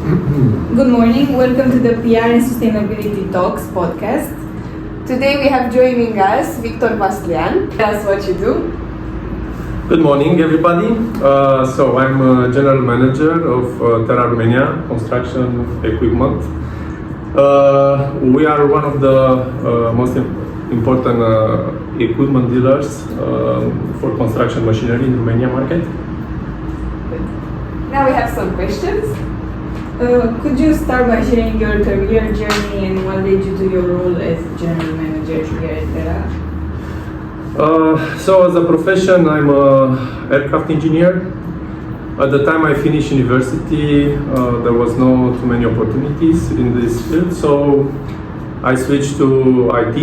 Good morning, welcome to the PR and Sustainability Talks podcast. Today we have joining us Victor Vasluian. Tell us what you do. Good morning, everybody. So I'm General Manager of TERRA Romania Construction Equipment. We are one of the most important equipment dealers for construction machinery in the Romania market. Now we have some questions. Could you start by sharing your career journey and what led you to your role as General Manager here at TERRA? So as a profession, I'm an aircraft engineer. At the time I finished university, there was no too many opportunities in this field, so I switched to IT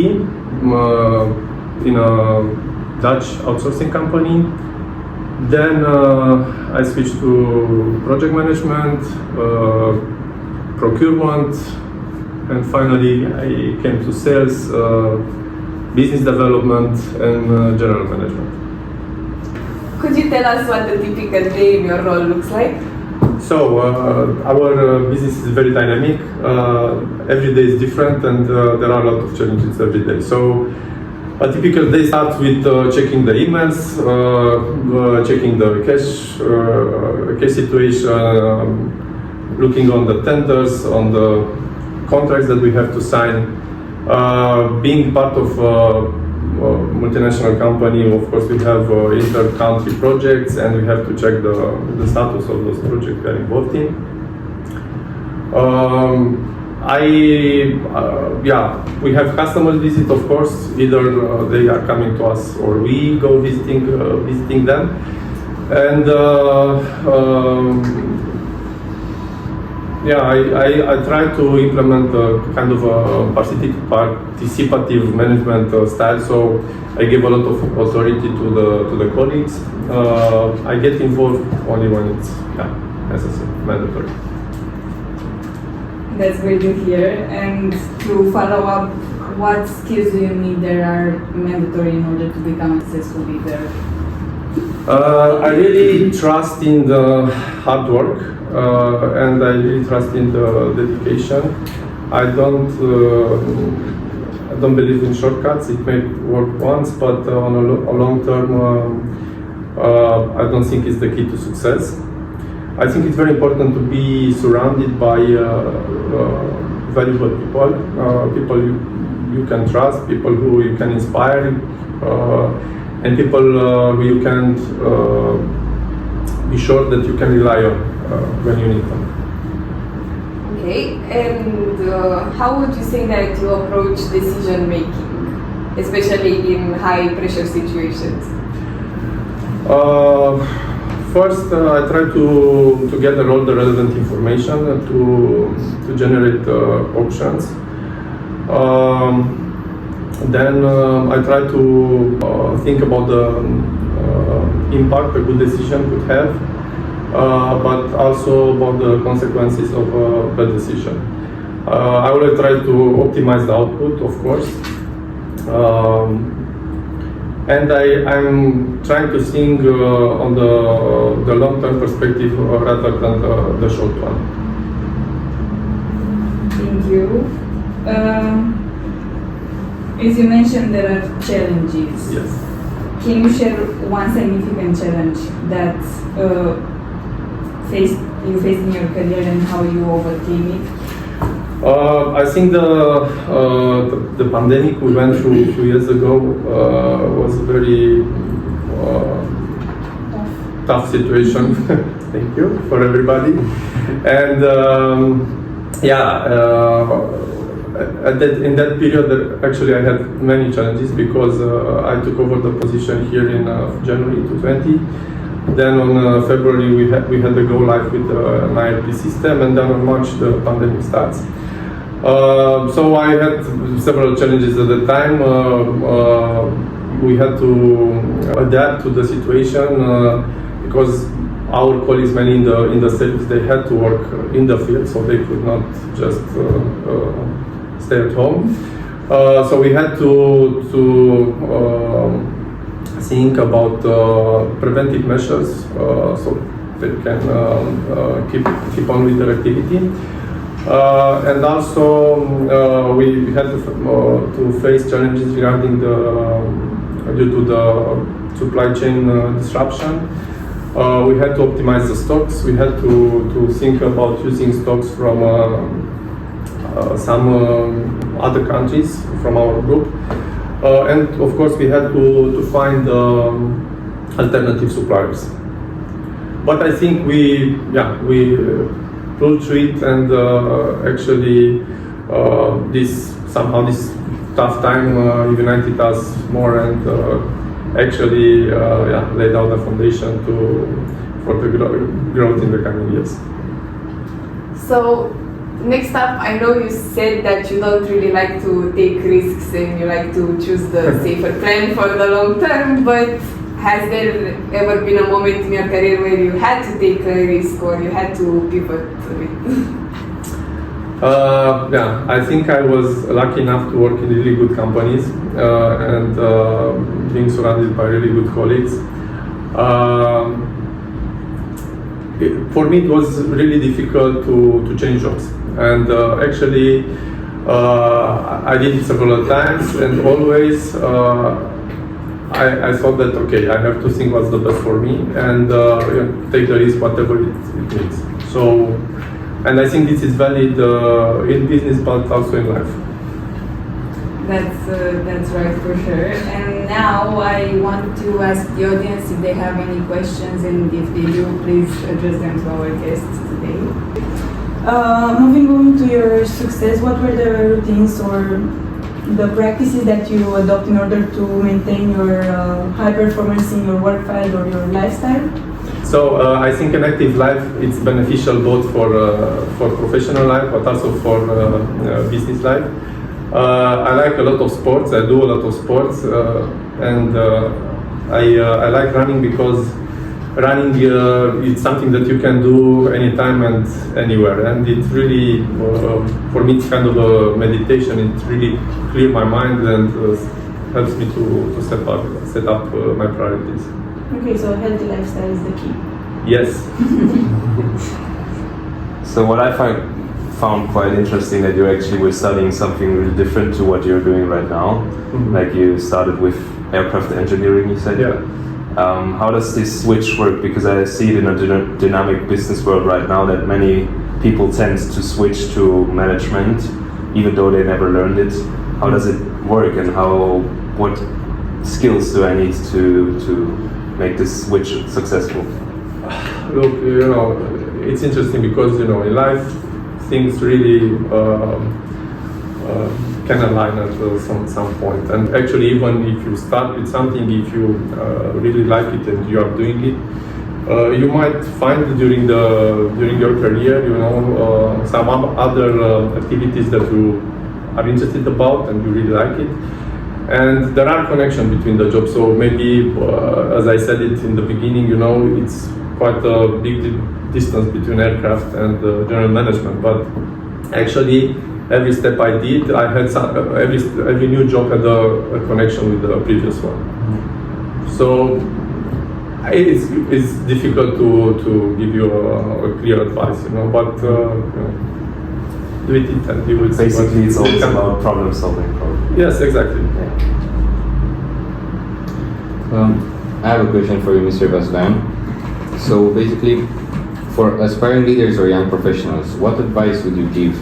in a Dutch outsourcing company. Then I switched to project management, procurement, and finally I came to sales, business development, and general management. Could you tell us what the typical day in your role looks like? So our business is very dynamic. Every day is different, and there are a lot of challenges every day. So a typical day starts with checking the emails, checking the cash situation, looking on the tenders, on the contracts that we have to sign. Being part of a multinational company, of course, we have inter-country projects, and we have to check the status of those projects we are involved in. We have customers visit, of course. Either they are coming to us or we go visiting them, and I try to implement a kind of a participative management style. So I give a lot of authority to the colleagues. I get involved only when it's necessary, mandatory. That's great to hear. And to follow up, what skills do you need that are mandatory in order to become a successful leader? I really trust in the hard work, and I really trust in the dedication. I don't believe in shortcuts. It may work once, but on a long term, I don't think it's the key to success. I think it's very important to be surrounded by valuable people, people you can trust, people who you can inspire, and people who you can be sure that you can rely on when you need them. Okay, and how would you say that you approach decision making, especially in high pressure situations? First, I try to gather all the relevant information to generate options. Then I try to think about the impact a good decision could have, but also about the consequences of a bad decision. I will try to optimize the output, of course. And I'm trying to think on the long-term perspective rather than the short one. Thank you. As you mentioned, there are challenges. Yes. Can you share one significant challenge that you faced in your career and how you overcame it? I think the pandemic we went through a few years ago was a very tough situation. Thank you for everybody. And in that period, actually, I had many challenges because I took over the position here in January 2020. Then on February we had the go live with an ERP system, and then on March the pandemic starts. So I had several challenges at the time. We had to adapt to the situation because our colleagues, many in the sales, they had to work in the field, so they could not just stay at home. So we had to think about preventive measures. So they can keep on with their activity. And also we had to face challenges regarding due to the supply chain disruption. We had to optimize the stocks. We had to think about using stocks from some other countries from our group. And of course we had to find alternative suppliers. But I think we pulled through it, and actually this tough time united us more, and actually laid out the foundation for the growth in the coming years. So next up, I know you said that you don't really like to take risks and you like to choose the safer plan for the long term, but has there ever been a moment in your career where you had to take a risk or you had to pivot a bit? I think I was lucky enough to work in really good companies and being surrounded by really good colleagues. For me, it was really difficult to change jobs, and actually I did it several times, and always I thought that okay, I have to think what's the best for me and take the risk whatever it needs. So, and I think this is valid in business but also in life. That's right, for sure. And now I want to ask the audience if they have any questions, and if they do, please address them to our guests today. Moving on to your success, what were the routines or the practices that you adopt in order to maintain your high performance in your work field or your lifestyle? So I think an active life is beneficial both for professional life but also for business life. I like a lot of sports. I do a lot of sports, and I like running because running is something that you can do anytime and anywhere, and it really, for me, it's kind of a meditation. It really clears my mind and helps me to set up my priorities. Okay, so a healthy lifestyle is the key. Yes. So what I found quite interesting that you actually were studying something really different to what you're doing right now. Mm-hmm. Like you started with aircraft engineering, you said? Yeah. How does this switch work? Because I see it in a dynamic business world right now that many people tend to switch to management even though they never learned it. How does it work, and what skills do I need to make this switch successful? Look, it's interesting because in life things really can align at some point. And actually, even if you start with something, if you really like it and you are doing it, you might find during your career, some other activities that you are interested about and you really like it. And there are connections between the jobs. So maybe, as I said it in the beginning, it's quite a big distance between aircraft and general management. But actually, every step I did, I had every new job had a connection with the previous one. Mm-hmm. So it's difficult to give you a clear advice, but do it and you will see. Basically, it's always about problem solving. Yes, exactly. I have a question for you, Mr. Vasluian. So basically, for aspiring leaders or young professionals, what advice would you give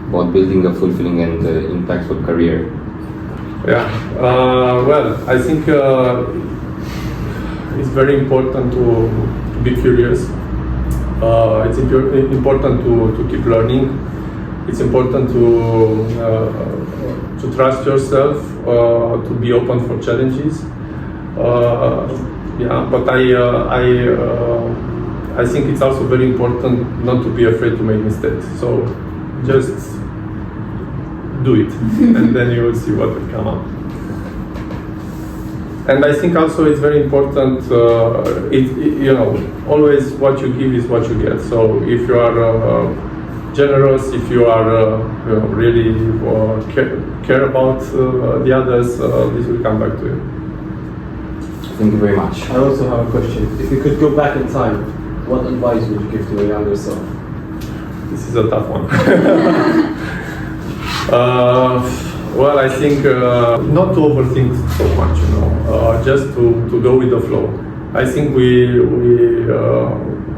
about building a fulfilling and impactful career? Yeah, well, I think it's very important to be curious. It's important to keep learning. It's important to trust yourself, to be open for challenges. But I think it's also very important not to be afraid to make mistakes. So just do it, and then you will see what will come out. And I think also it's very important. Always what you give is what you get. So if you are generous, if you are really care about the others, this will come back to you. Thank you very much. I also have a question. If you could go back in time what advice would you give to a younger self? This is a tough one. Well, I think not to overthink so much, you know, just to go with the flow. I think we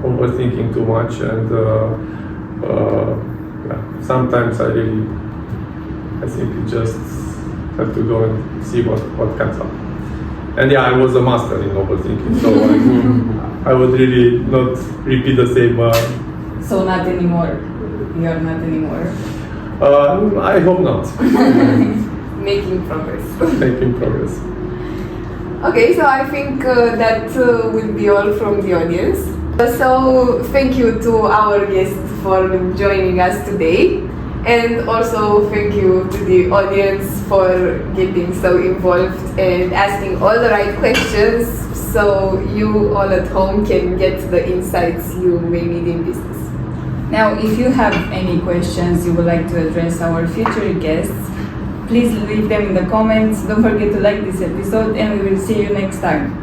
overthinking too much, and yeah, sometimes I think you just have to go and see what comes up. And yeah, I was a master in overthinking, so I would really not repeat the same. So not anymore. You're not anymore. I hope not. Making progress. Making progress. Okay, so I think that will be all from the audience. So thank you to our guests for joining us today, and also thank you to the audience for getting so involved and asking all the right questions, so you all at home can get the insights you may need in business. Now, if you have any questions you would like to address our future guests, please leave them in the comments. Don't forget to like this episode, and we will see you next time.